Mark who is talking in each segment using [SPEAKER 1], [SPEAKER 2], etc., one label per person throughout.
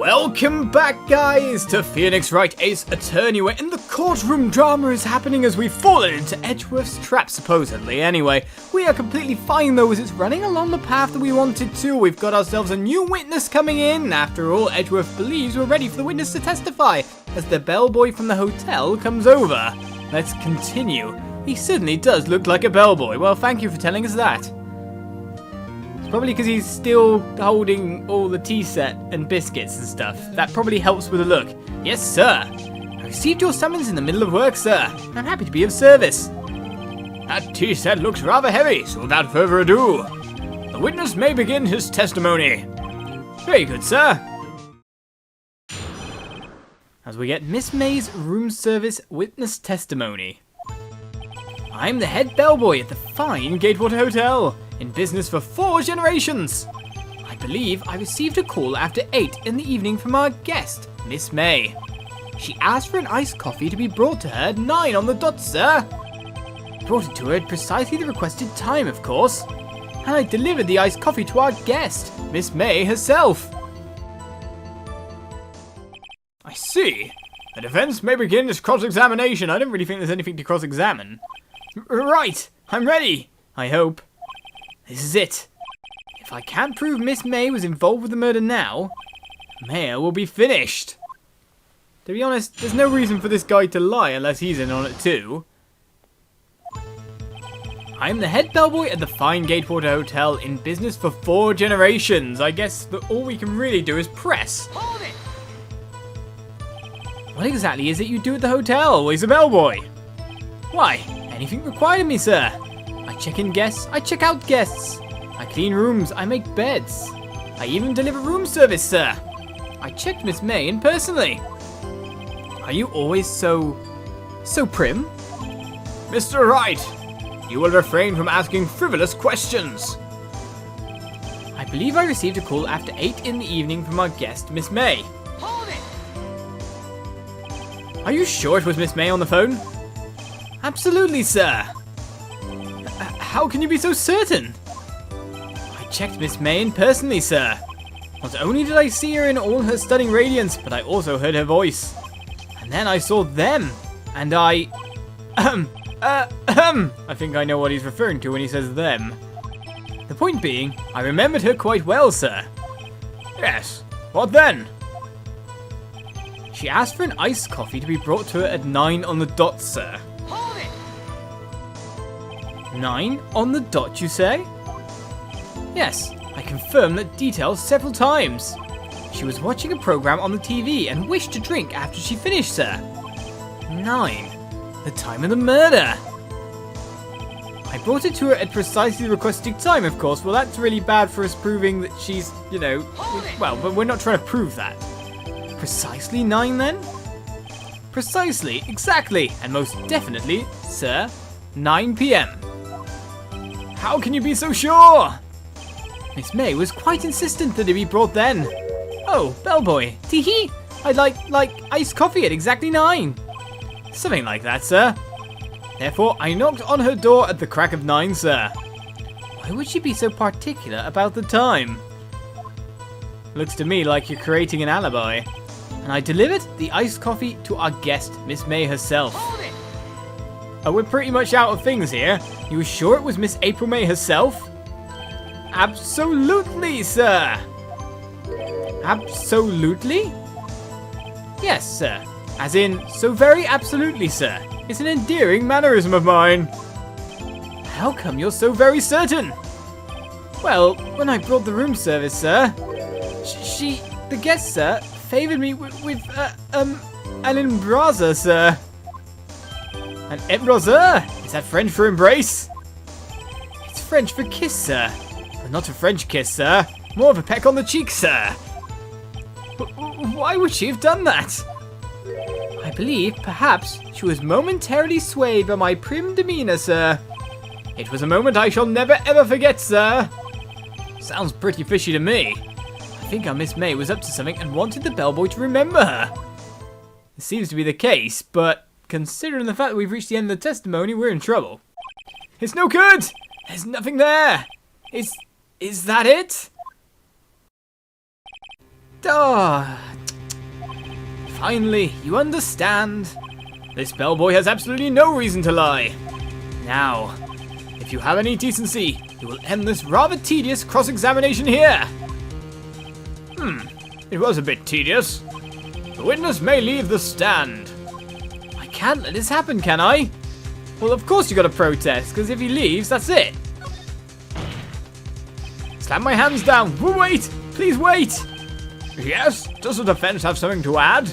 [SPEAKER 1] Welcome back, guys, to Phoenix Wright Ace Attorney, where in the courtroom drama is happening as we've fallen into Edgeworth's trap, supposedly. Anyway, we are completely fine though, as it's running along the path that we wanted to. We've got ourselves a new witness coming in. After all, Edgeworth believes we're ready for the witness to testify, as the bellboy from the hotel comes over. Let's continue. He certainly does look like a bellboy. Well, thank you for telling us that. Probably because he's still holding all the tea set and biscuits and stuff. That probably helps with the look. Yes, sir. I received your summons in the middle of work, sir. I'm happy to be of service. That tea set looks rather heavy, so without further ado, the witness may begin his testimony. Very good, sir. As we get Miss May's room service witness testimony. I'm the head bellboy at the fine Gatewater Hotel, in business for 4 generations. I believe I received a call after 8 in the evening from our guest, Miss May. She asked for an iced coffee to be brought to her at 9 on the dot, sir. I brought it to her at precisely the requested time, of course, and I delivered the iced coffee to our guest, Miss May herself. I see. The defense may begin its cross-examination. I don't really think there's anything to cross-examine. Right, I'm ready, I hope. This is it. If I can't prove Miss May was involved with the murder now, Mayor will be finished. To be honest, there's no reason for this guy to lie unless he's in on it too. I'm the head bellboy at the fine Gatewater Hotel, in business for 4 generations. I guess that all we can really do is press. Hold it! What exactly is it you do at the hotel? Well, he's a bellboy. Why? Anything required of me, sir? I check in guests, I check out guests. I clean rooms, I make beds. I even deliver room service, sir. I checked Miss May in personally. Are you always so prim? Mr. Wright, you will refrain from asking frivolous questions. I believe I received a call after 8 in the evening from our guest, Miss May. Hold it! Are you sure it was Miss May on the phone? Absolutely, sir. How can you be so certain? I checked Miss May in personally, sir. Not only did I see her in all her stunning radiance, but I also heard her voice. And then I saw them, and I think I know what he's referring to when he says them. The point being, I remembered her quite well, sir. Yes, what then? She asked for an iced coffee to be brought to her at 9 on the dot, sir. 9 on the dot, you say? Yes, I confirmed that detail several times. She was watching a program on the TV and wished to drink after she finished, sir. 9, the time of the murder. I brought it to her at precisely the requested time, of course. Well, that's really bad for us proving that she's, well, but we're not trying to prove that. Precisely 9 then? Precisely, exactly, and most definitely, sir, 9 p.m. How can you be so sure? Miss May was quite insistent that it be brought then. Oh, bellboy, tee-hee. I'd like iced coffee at exactly 9. Something like that, sir. Therefore, I knocked on her door at the crack of 9, sir. Why would she be so particular about the time? Looks to me like you're creating an alibi. And I delivered the iced coffee to our guest, Miss May herself. Oh, we're pretty much out of things here. You were sure it was Miss April May herself? Absolutely, sir. Absolutely? Yes, sir. As in, so very absolutely, sir. It's an endearing mannerism of mine. How come you're so very certain? Well, when I brought the room service, sir, the guest, sir, favored me with an embrasure, sir. An embrasure? Is that French for embrace? It's French for kiss, sir. But not a French kiss, sir. More of a peck on the cheek, sir. Why would she have done that? I believe, perhaps, she was momentarily swayed by my prim demeanour, sir. It was a moment I shall never ever forget, sir. Sounds pretty fishy to me. I think our Miss May was up to something and wanted the bellboy to remember her. It seems to be the case, but considering the fact that we've reached the end of the testimony, we're in trouble. It's no good! There's nothing there! Is that it? finally, you understand. This bellboy has absolutely no reason to lie. Now, if you have any decency, you will end this rather tedious cross-examination here. It was a bit tedious. The witness may leave the stand. I can't let this happen, can I? Well, of course you gotta protest, because if he leaves, that's it. Slam my hands down. Wait! Please wait! Yes? Does the defense have something to add?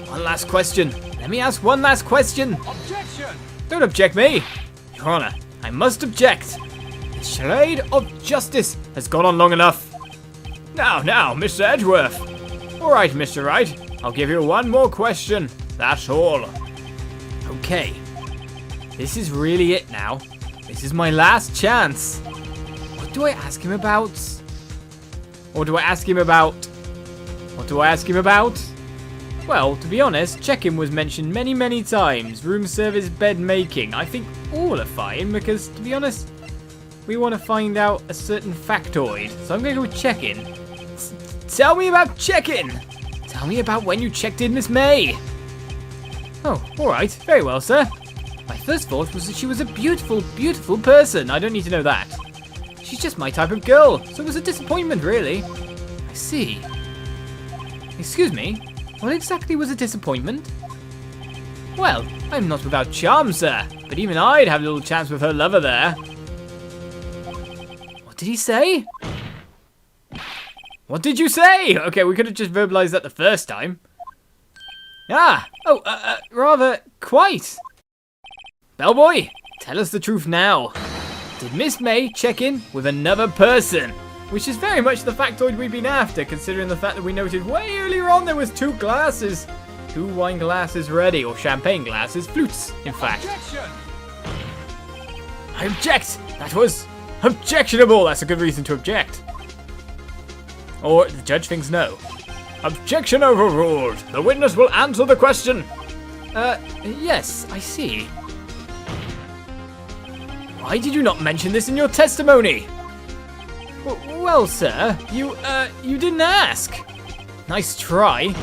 [SPEAKER 1] One last question. Let me ask one last question. Objection! Don't object me. Your Honor, I must object. The charade of justice has gone on long enough. Now, Mr. Edgeworth. Alright, Mr. Wright. I'll give you one more question. That's all. Okay. This is really it now. This is my last chance. What do I ask him about? Or do I ask him about? What do I ask him about? Well, to be honest, check-in was mentioned many, many times. Room service, bed making. I think all are fine because, to be honest, we want to find out a certain factoid. So I'm going to go with check-in. Tell me about check-in! Tell me about when you checked in Miss May! Oh, alright. Very well, sir. My first thought was that she was a beautiful, beautiful person. I don't need to know that. She's just my type of girl, so it was a disappointment, really. I see. Excuse me, what exactly was a disappointment? Well, I'm not without charm, sir, but even I'd have a little chance with her lover there. What did he say? What did you say? Okay, we could have just verbalized that the first time. Rather, quite. Bellboy, tell us the truth now. Did Miss May check in with another person? Which is very much the factoid we've been after, considering the fact that we noted way earlier on there was 2 glasses. 2 wine glasses ready, or champagne glasses, flutes, in fact. Objection! I object! That was objectionable! That's a good reason to object. Or the judge thinks no. Objection overruled. The witness will answer the question. Yes, I see. Why did you not mention this in your testimony? Well, sir, you didn't ask. Nice try.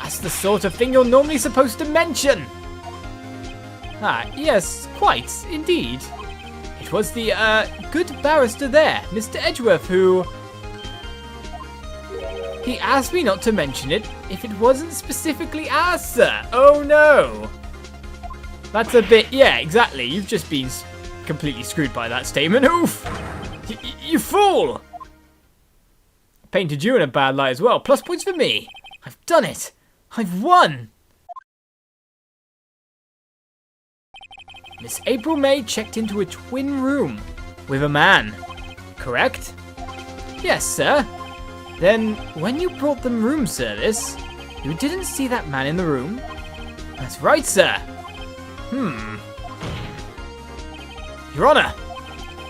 [SPEAKER 1] That's the sort of thing you're normally supposed to mention. Yes, quite, indeed. It was the, good barrister there, Mr. Edgeworth, who... He asked me not to mention it if it wasn't specifically asked, sir. Oh, no. That's a bit... Yeah, exactly. You've just been completely screwed by that statement. Oof. You fool. I painted you in a bad light as well. Plus points for me. I've done it. I've won. Miss April May checked into a twin room with a man. Correct? Yes, sir. Then, when you brought them room service, you didn't see that man in the room? That's right, sir. Your Honor,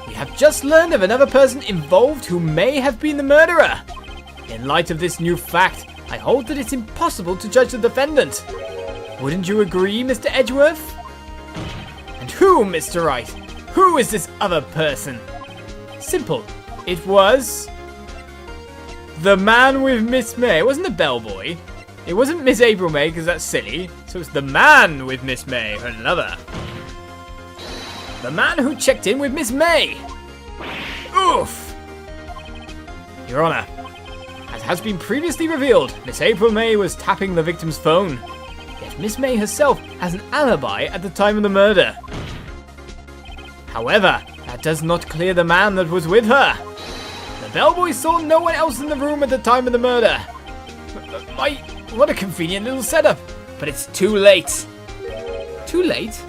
[SPEAKER 1] we have just learned of another person involved who may have been the murderer. In light of this new fact, I hold that it's impossible to judge the defendant. Wouldn't you agree, Mr. Edgeworth? And who, Mr. Wright? Who is this other person? Simple. It was... the man with Miss May. It wasn't the bellboy. It wasn't Miss April May, because that's silly. So it's the man with Miss May, her lover. The man who checked in with Miss May. Oof. Your Honor, as has been previously revealed, Miss April May was tapping the victim's phone. Yet Miss May herself has an alibi at the time of the murder. However, that does not clear the man that was with her. The bellboy saw no one else in the room at the time of the murder. What a convenient little setup. But it's too late. Too late?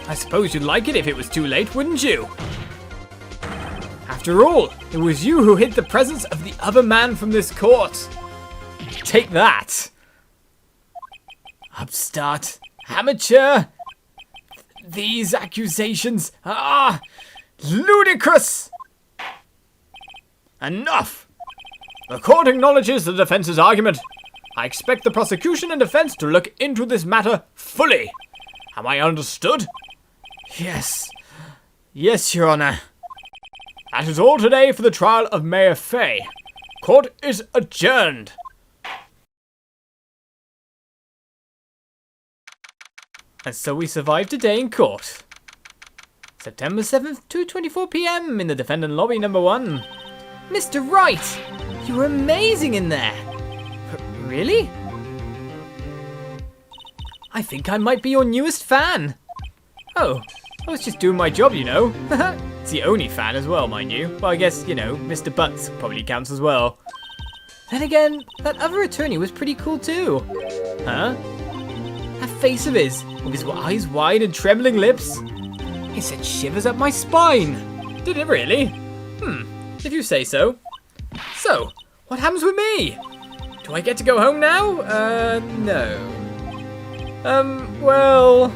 [SPEAKER 1] I suppose you'd like it if it was too late, wouldn't you? After all, it was you who hid the presence of the other man from this court. Take that. Upstart. Amateur. These accusations are ludicrous. Enough! The court acknowledges the defense's argument. I expect the prosecution and defense to look into this matter fully. Am I understood? Yes. Yes, Your Honor. That is all today for the trial of Mayor Fay. Court is adjourned. And so we survived today in court. September 7th, 2:24 p.m. in the defendant lobby number 1. Mr. Wright! You were amazing in there! Really? I think I might be your newest fan. Oh, I was just doing my job, you know. It's the only fan as well, mind you. Well, I guess, you know, Mr. Butts probably counts as well. Then again, that other attorney was pretty cool too. Huh? That face of his, with his eyes wide and trembling lips. It sent shivers up my spine. Did it really? If you say so. So, what happens with me? Do I get to go home now? No. Well...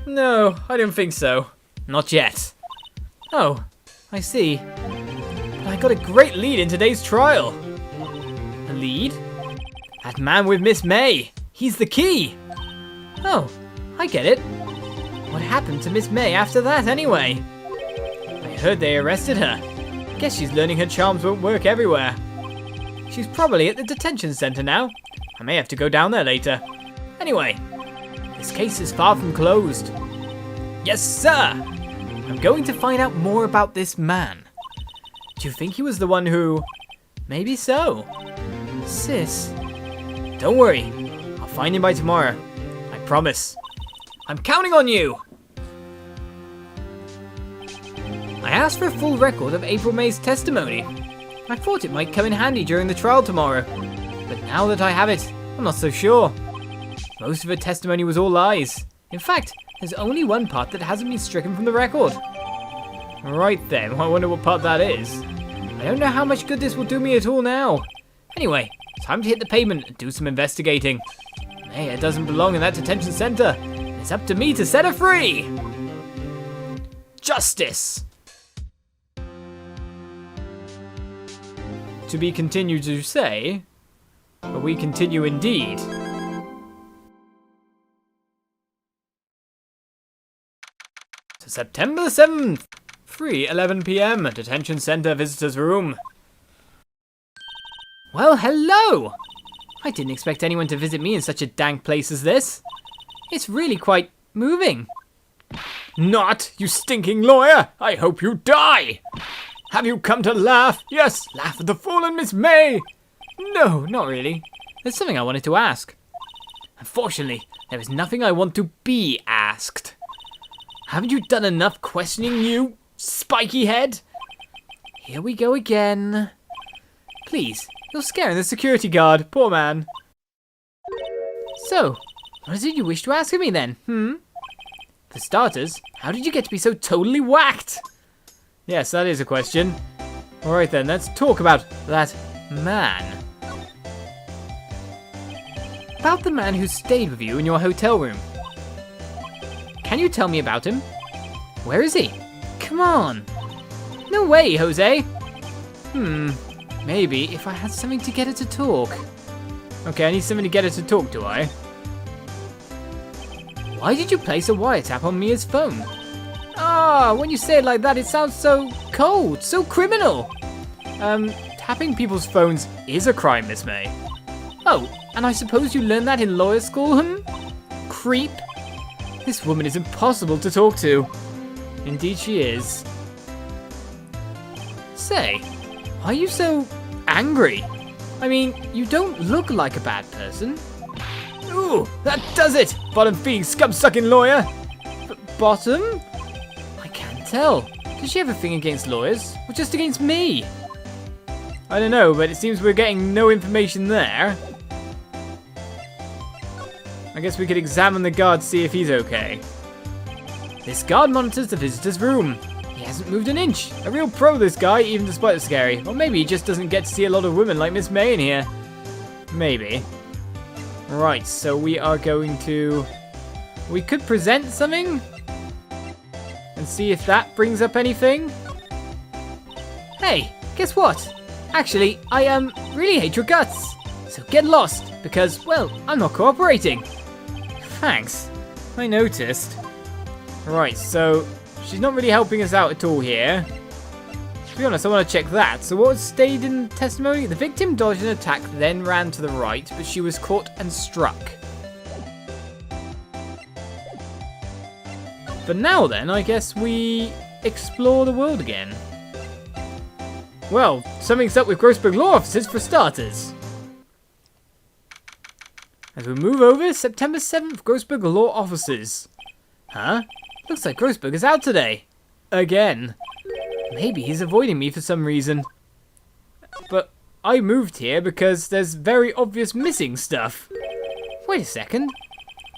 [SPEAKER 1] No, I don't think so. Not yet. Oh, I see. But I got a great lead in today's trial. A lead? That man with Miss May. He's the key. Oh, I get it. What happened to Miss May after that anyway? I heard they arrested her. Guess she's learning her charms won't work everywhere. She's probably at the detention center now. I may have to go down there later. Anyway, this case is far from closed. Yes, sir! I'm going to find out more about this man. Do you think he was the one who... Maybe so. Sis. Don't worry. I'll find him by tomorrow. I promise. I'm counting on you! I asked for a full record of April May's testimony. I thought it might come in handy during the trial tomorrow. But now that I have it, I'm not so sure. Most of her testimony was all lies. In fact, there's only one part that hasn't been stricken from the record. Right then, I wonder what part that is. I don't know how much good this will do me at all now. Anyway, time to hit the pavement and do some investigating. Maya doesn't belong in that detention center. It's up to me to set her free. Justice. To be continued to say, but we continue indeed. To September 7th, 3:11 p.m. Detention Center Visitors Room. Well, hello! I didn't expect anyone to visit me in such a dank place as this. It's really quite moving. Not, you stinking lawyer! I hope you die! Have you come to laugh? Yes, laugh at the fallen Miss May! No, not really. There's something I wanted to ask. Unfortunately, there is nothing I want to be asked. Haven't you done enough questioning, you spiky head? Here we go again. Please, you're scaring the security guard, poor man. So, what is it you wish to ask of me then, For starters, how did you get to be so totally whacked? Yes, that is a question. Alright then, let's talk about that man. About the man who stayed with you in your hotel room. Can you tell me about him? Where is he? Come on. No way, Jose. Maybe if I had something to get her to talk. Okay, I need something to get her to talk, do I? Why did you place a wiretap on Mia's phone? Ah, when you say it like that, it sounds so cold, so criminal. Tapping people's phones is a crime, Miss May. Oh, and I suppose you learned that in lawyer school, Creep. This woman is impossible to talk to. Indeed she is. Say, why are you so angry? I mean, you don't look like a bad person. Ooh, that does it! Bottom-feeding, scum-sucking lawyer! Bottom? I can't tell. Does she have a thing against lawyers? Or just against me? I don't know, but it seems we're getting no information there. I guess we could examine the guard to see if he's okay. This guard monitors the visitor's room. He hasn't moved an inch. A real pro, this guy, even despite the scary. Or maybe he just doesn't get to see a lot of women like Miss May in here. Maybe. Right, so we are going to... We could present something? And see if that brings up anything? Hey, guess what? Actually, I really hate your guts. So get lost, because, well, I'm not cooperating. Thanks. I noticed. Right, so she's not really helping us out at all here. To be honest, I want to check that. So what was stated in the testimony? The victim dodged an attack, then ran to the right, but she was caught and struck. But now then, I guess we explore the world again. Well, something's up with Grossberg law offices for starters. As we move over, September 7th, Grossberg law offices. Huh? Looks like Grossberg is out today. Again. Maybe he's avoiding me for some reason. But I moved here because there's very obvious missing stuff. Wait a second.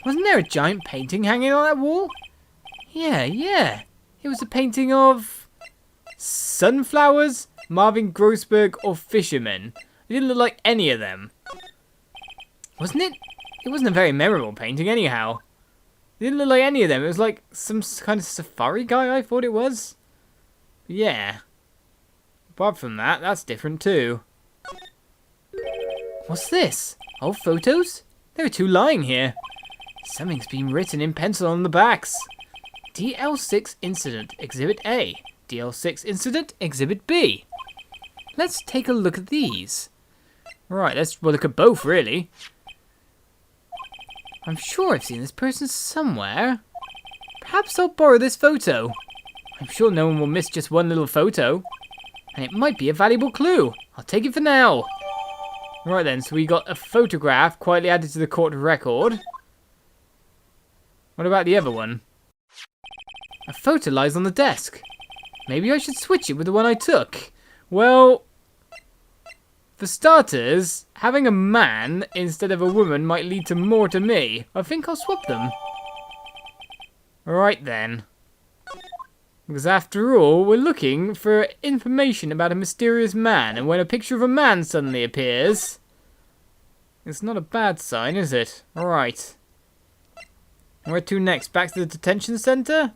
[SPEAKER 1] Wasn't there a giant painting hanging on that wall? Yeah. It was a painting of sunflowers, Marvin Grossberg, or fishermen. It didn't look like any of them. Wasn't it? It wasn't a very memorable painting anyhow. It didn't look like any of them. It was like some kind of safari guy, I thought it was. Yeah. Apart from that, that's different too. What's this? Old photos? There are two lying here. Something's been written in pencil on the backs. DL6 Incident, Exhibit A. DL6 Incident, Exhibit B. Let's take a look at these. Right, let's look at both, really. I'm sure I've seen this person somewhere. Perhaps I'll borrow this photo. I'm sure no one will miss just one little photo. And it might be a valuable clue. I'll take it for now. Right then, so we got a photograph quietly added to the court record. What about the other one? A photo lies on the desk. Maybe I should switch it with the one I took. Well, for starters, having a man instead of a woman might lead to more to me. I think I'll swap them. Right then. Because after all, we're looking for information about a mysterious man, and when a picture of a man suddenly appears, it's not a bad sign, is it? Alright. Where to next? Back to the detention center?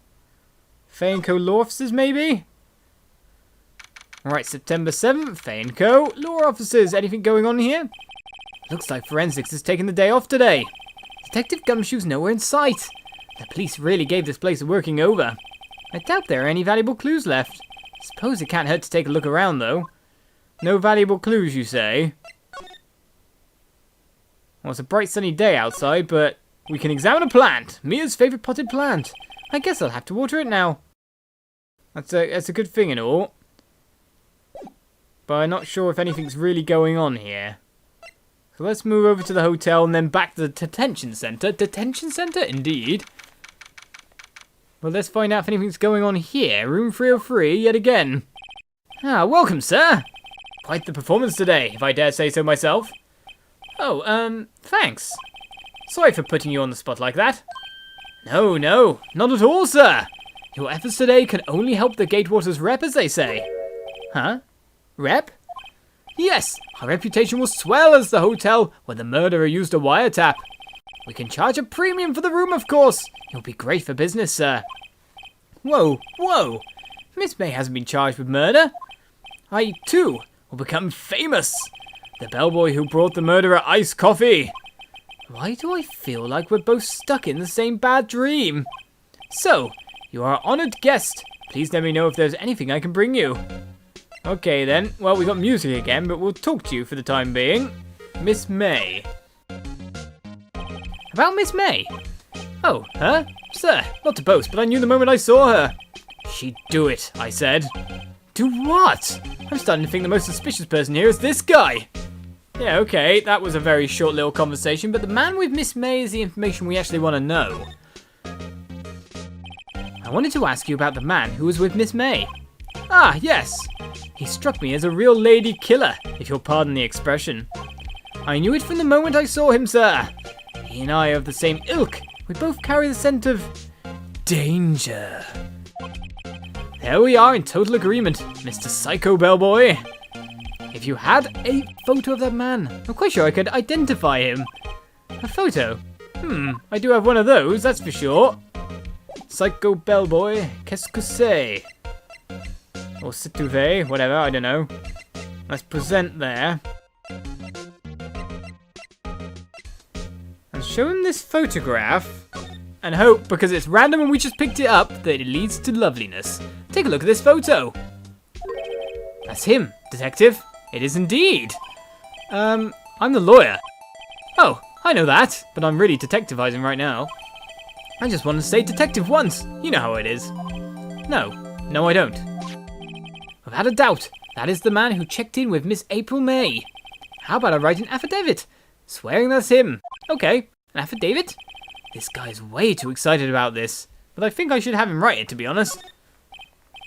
[SPEAKER 1] Fay & Co. law offices, maybe? Alright, September 7th, Fay & Co. law offices. Anything going on here? Looks like forensics has taken the day off today. Detective Gumshoe's nowhere in sight. The police really gave this place a working over. I doubt there are any valuable clues left. Suppose it can't hurt to take a look around, though. No valuable clues, you say? Well, it's a bright sunny day outside, but we can examine a plant. Mia's favourite potted plant. I guess I'll have to water it now. That's a good thing and all. But I'm not sure if anything's really going on here. So let's move over to the hotel and then back to the detention centre. Detention centre? Indeed. Well, let's find out if anything's going on here. Room 303, yet again. Ah, welcome, sir. Quite the performance today, if I dare say so myself. Oh, thanks. Sorry for putting you on the spot like that. No, not at all, sir. Your efforts today can only help the Gatewaters rep, as they say. Huh? Rep? Yes, our reputation will swell as the hotel where the murderer used a wiretap. We can charge a premium for the room, of course. It'll be great for business, sir. Whoa. Miss May hasn't been charged with murder. I, too, will become famous. The bellboy who brought the murderer iced coffee. Why do I feel like we're both stuck in the same bad dream? So, you are an honoured guest. Please let me know if there's anything I can bring you. Okay then, well, we got music again, but we'll talk to you for the time being. Miss May. About Miss May? Oh, her? Sir, not to boast, but I knew the moment I saw her. She'd do it, I said. Do what? I'm starting to think the most suspicious person here is this guy. Yeah, okay, that was a very short little conversation, but the man with Miss May is the information we actually want to know. I wanted to ask you about the man who was with Miss May. Ah, yes. He struck me as a real lady killer, if you'll pardon the expression. I knew it from the moment I saw him, sir. He and I are of the same ilk. We both carry the scent of danger. There we are in total agreement, Mr. Psycho Bellboy. If you had a photo of that man, I'm quite sure I could identify him. A photo? I do have one of those, that's for sure. Psycho Bellboy, qu'est-ce que c'est? Or c'est tu veux, whatever, I don't know. Let's present there. And show him this photograph. And hope, because it's random and we just picked it up, that it leads to loveliness. Take a look at this photo. That's him, detective. It is indeed. I'm the lawyer. Oh, I know that, but I'm really detectivizing right now. I just want to say detective once. You know how it is. No, I don't. Without a doubt, that is the man who checked in with Miss April May. How about I write an affidavit, swearing that's him? Okay, an affidavit? This guy's way too excited about this, but I think I should have him write it, to be honest.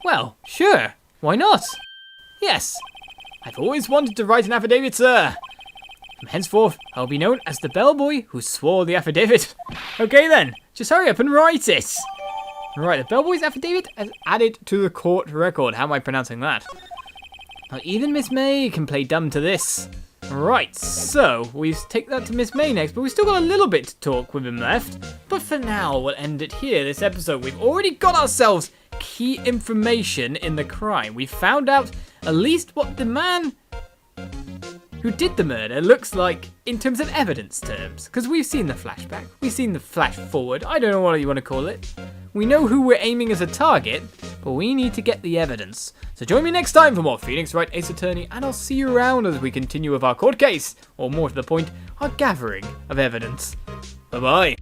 [SPEAKER 1] Well, sure, why not? Yes, I've always wanted to write an affidavit, sir. From henceforth, I'll be known as the bellboy who swore the affidavit. Okay then, just hurry up and write it. Right, the bellboy's affidavit is added to the court record. How am I pronouncing that? Now, even Miss May can play dumb to this. Right, so we take that to Miss May next, but we've still got a little bit to talk with him left. But for now, we'll end it here, this episode. We've already got ourselves key information in the crime. We found out at least what the man who did the murder looks like in terms of evidence terms. Because we've seen the flashback, we've seen the flash forward, I don't know what you want to call it. We know who we're aiming as a target, but we need to get the evidence. So join me next time for more Phoenix Wright Ace Attorney, and I'll see you around as we continue with our court case, or more to the point, our gathering of evidence. Bye-bye.